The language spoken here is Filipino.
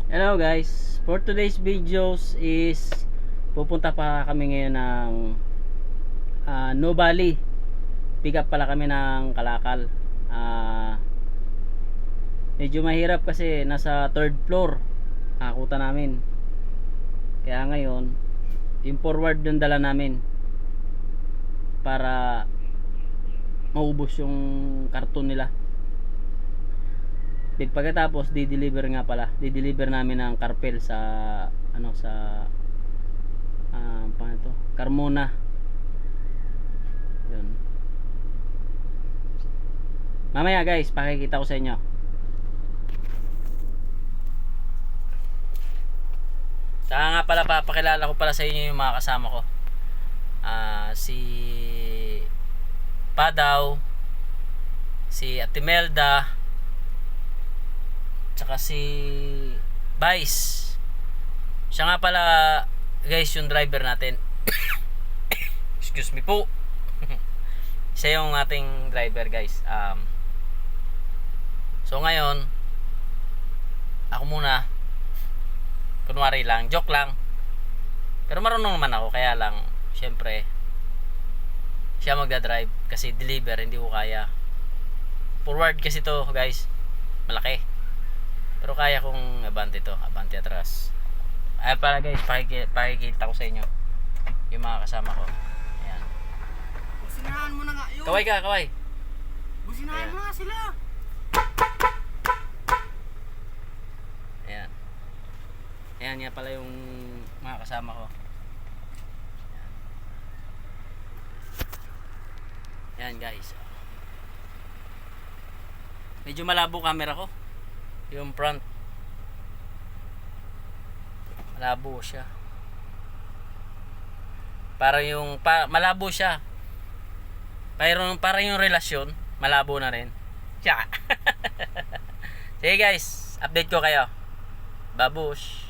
Hello guys, for today's videos is pupunta pa kami ngayon ng No Valley. Pick up pala kami ng Kalakal. Medyo mahirap kasi nasa third floor akuta namin. Kaya ngayon yung forward yung dala namin para maubos yung karton nila. Pagkatapos di-deliver nga pala. Di-deliver namin ng Carpel sa sa paano to? Carmona. 'Yun. Mamaya guys, pakikita ko sa inyo. Saka nga pala papakilala ko pala sa inyo yung mga kasama ko. Si Padaw, si Atimelda, tsaka si Vice. Siya nga pala guys yung driver natin. Excuse me po. Siya yung ating driver guys. So ngayon ako muna, kunwari lang, joke lang, pero marunong naman ako, kaya lang syempre siya magdadrive kasi deliver hindi ko kaya. Forward kasi to guys, malaki. Pero kaya kong abante to, abante atras. Ayan pala guys, pakikita ko sa inyo yung mga kasama ko. Ayan. Businahan mo na nga yun. Kaway ka, kaway. Businahan mo nga sila. Ayan. Ayan nga pala yung mga kasama ko. Ayan guys. Medyo malabo camera ko. Yung front. Malabo siya. Malabo siya. Para yung relasyon, malabo na rin. Siya. Sige guys, update ko kayo. Babush.